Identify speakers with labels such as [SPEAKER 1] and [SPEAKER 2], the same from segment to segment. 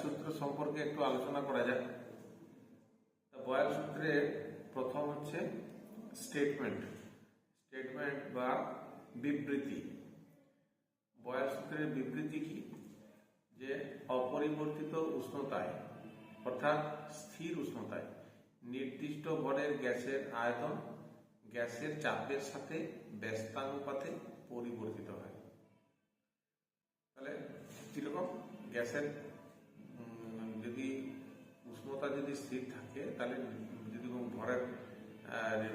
[SPEAKER 1] সূত্র সম্পর্কে একটু আলোচনা করা যাক। বয়েল সূত্রের প্রথম হচ্ছে স্টেটমেন্ট বা বিবৃতি। বয়েল সূত্রের বিবৃতি কি? যে অপরিবর্তিত উষ্ণতায় অর্থাৎ স্থির উষ্ণতায় নির্দিষ্ট ভরের গ্যাসের আয়তন গ্যাসের চাপের সাথে ব্যস্তানুপাতে পরিবর্তিত হয়। তাহলে কিরকম? গ্যাসের যদি উষ্ণতা যদি স্থির থাকে, তাহলে যদি ভরের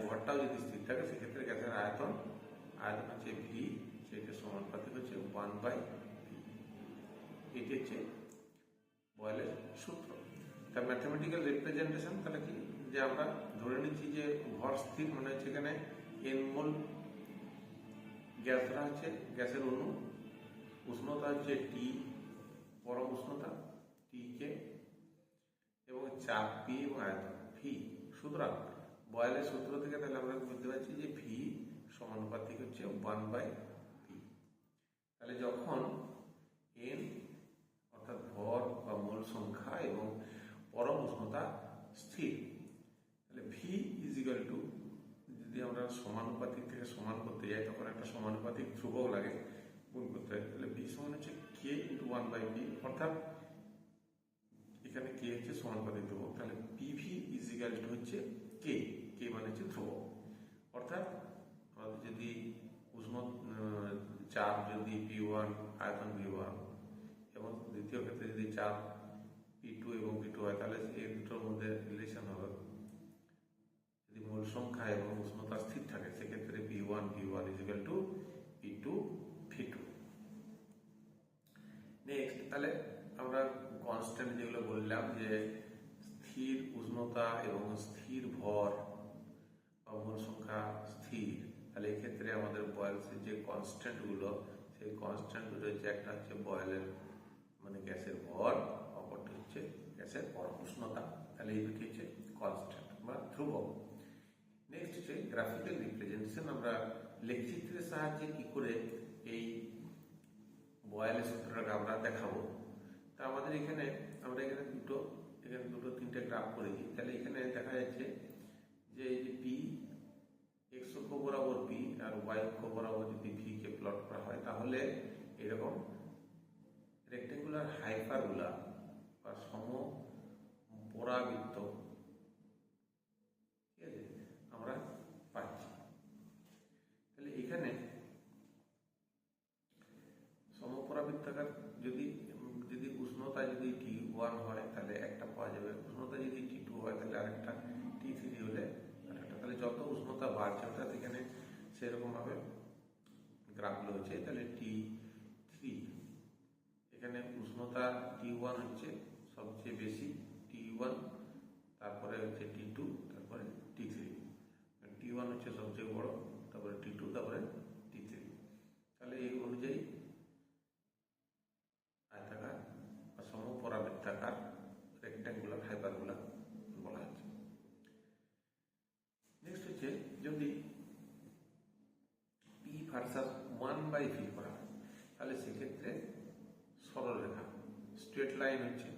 [SPEAKER 1] ভরটাও যদি স্থির থাকে, সেক্ষেত্রে গ্যাসের আয়তন হচ্ছে ভি, সেটা সমানুপাতিক হচ্ছে 1/v। এটি হচ্ছে বয়েলের সূত্র। তার ম্যাথমেটিক্যাল রিপ্রেজেন্টেশন তাহলে কি? যে আমরা ধরে নিচ্ছি যে ভর স্থির, মানে হচ্ছে এখানে এন মোল গ্যাস ধরা হচ্ছে, গ্যাসের অণু, উষ্ণতা হচ্ছে টি, পরম উষ্ণতা টি কে, এবং চাপ পি এবং আয়তন ভি। সুতরাং বয়েলের সূত্র থেকে তাহলে আমরা বলতে পারছি যে ভি সমানুপাতিক হচ্ছে 1/v। তাহলে যখন এন অর্থাৎ ভর বা মোল সংখ্যা এবং পরম উষ্ণতা স্থির, তাহলে ভি ইজ ইকুয়াল টু, যদি আমরা সমানুপাতিক থেকে সমান করতে যাই তখন একটা সমানুপাতিক ধ্রুবক লাগে গুণ করতে হয়। তাহলে ভি সমান হচ্ছে কে ইন্টু 1/v, অর্থাৎ এখানে কে হচ্ছে সমানুপাতিক ধ্রুবক, তাহলে পিভি ইজ ইকুয়াল টু হচ্ছে কে মানে হচ্ছে ধ্রুবক। অর্থাৎ আমাদের যদি চাপ যদি P1, আয়তন V1, এবং দ্বিতীয় ক্ষেত্রে যদি চাপ P2 এবং V2 হয়, তাহলে এই দুটোর মধ্যে রিলেশন হবে, যদি মোল সংখ্যা এবং উষ্ণতা স্থির থাকে, সেক্ষেত্রে P1 V1 is equal to P2 V2। Next, তাহলে আমরা কনস্ট্যান্ট যেগুলো বললাম, যে স্থির উষ্ণতা এবং স্থির ভর বা মোল সংখ্যা স্থির, তাহলে এক্ষেত্রে আমাদের বয়েলসের যে কনস্ট্যান্ট গুলো, সেই কনস্ট্যান্ট গুলো হচ্ছে, একটা হচ্ছে বয়েলের মানে গ্যাসের ভর, অপরটি হচ্ছে গ্যাসের পরম উষ্ণতা। তাহলে এই দুটি হচ্ছে কনস্ট্যান্ট বা ধ্রুবক। নেক্সট হচ্ছে গ্রাফিক্যাল রিপ্রেজেন্টেশন। আমরা লেখচিত্রের সাহায্যে কি করে এই বয়েলের সূত্রটাকে আমরা দেখাবো। তা আমাদের এখানে আমরা এখানে দুটো তিনটে গ্রাফ করেছি। তাহলে এখানে দেখা যাচ্ছে যে এই যে পি এক্স অক্ষ বরাবর পি আর ওয়াই অক্ষ বরাবর যদি ভি কে প্লট করা হয়, তাহলে এরকম রেক্টেঙ্গুলার হাইপারবোলা বা সমপরাবৃত্ত, ঠিক আছে, আমরা পাচ্ছি। তাহলে এখানে সমপরাবৃত্তাকার যদি উষ্ণতা যদি T1 হয়, তাহলে একটা পাওয়া যাবে, উষ্ণতা যদি T2 হয়, তাহলে আরেকটা, T3 হলে আরেকটা। তাহলে যত উষ্ণতা বাড়ছে, অর্থাৎ এখানে সেরকম ভাবে গ্রাফগুলো হচ্ছে। তাহলে T3, এখানে উষ্ণতা T1 হচ্ছে সবচেয়ে বেশি, T1, তারপরে হচ্ছে T2, তারপরে T3। T1 হচ্ছে সবচেয়ে বড়, তারপরে T2, তারপরে T3। তাহলে এই অনুযায়ী আয়তাকার বা সমপরাবৃত্তাকার রেক্ট্যাঙ্গুলার হাইপারবোলা বলা হচ্ছে। নেক্সট হচ্ছে, যদি P ভার্সাস 1/v করা হয়, তাহলে সেক্ষেত্রে সরলরেখা স্ট্রেট লাইন হচ্ছে।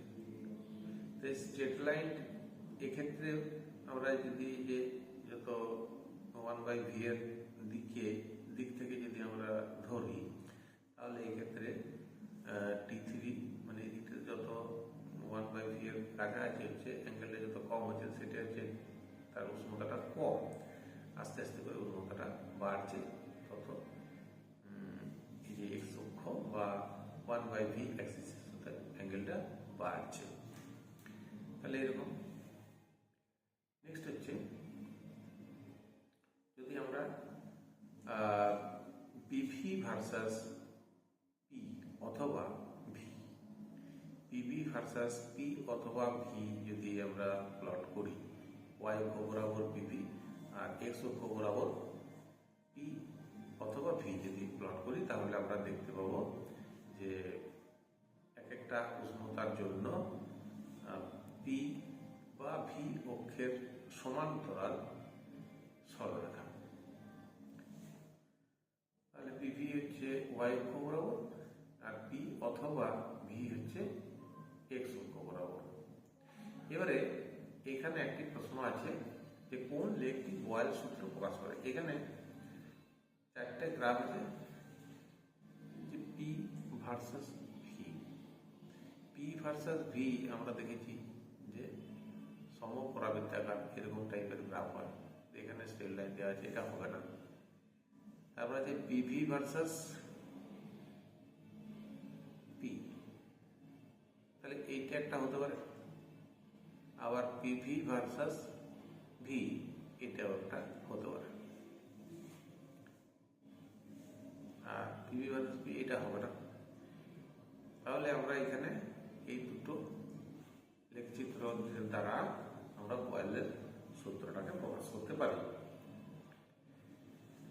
[SPEAKER 1] তো স্ট্রেট লাইন এক্ষেত্রে আমরা যদি যে যত 1/v এর দিক থেকে যদি আমরা ধরি, তাহলে এক্ষেত্রে T3 মানে এই দিকটা যত 1/v এর কাছাকাছি হচ্ছে, অ্যাঙ্গেলটা যত কম হচ্ছে, সেটা হচ্ছে তার উষ্ণতাটা কম। আস্তে আস্তে করে উষ্ণতাটা বাড়ছে, তত এই যে এক্স অক্ষ বা 1/v অ্যাক্সিসের সাথে অ্যাঙ্গেলটা বাড়ছে। তাহলে এরকম। নেক্সট হচ্ছে, যদি আমরা পিভি ভার্সাস পি অথবা ভি, পিভি ভার্সাস পি অথবা ভি যদি আমরা প্লট করি, ওয়াই অক্ষ বরাবর পিভি আর এক্স অক্ষ বরাবর পি অথবা ভি যদি প্লট করি, তাহলে আমরা দেখতে পাবো যে এক একটা উষ্ণতার জন্য পি বা ভি অক্ষের সমান্তরাল সরলরেখা। তাহলে পিভি হচ্ছে ওয়াই অক্ষ বরাবর, আর পি অথবা ভি হচ্ছে এক্স অক্ষ বরাবর। এবারে এখানে একটি প্রশ্ন আছে যে কোন লেগটি বয়েল সূত্র প্রকাশ করে। এখানে চারটে গ্রাফ আছে যে P versus V. P versus V আমরা দেখেছি যে সমপরাবৃত্তাকার এরকম টাইপের গ্রাফ হয়, এখানে স্ট্রেট লাইন দেওয়া আছে, এটা হবে না। তারপর আছে পিভি ভার্সাস পি, তাহলে এইটা একটা হতে পারে। আবার পিভি ভার্সাস ভি, এটাও একটা হতে পারে। আর পিভি ভার্সাস পি এটা হবে না। তাহলে আমরা এখানে এই দুটো লেখচিত্র দ্বারা আমরা বয়েলের সূত্রটাকে প্রকাশ করতে পারি।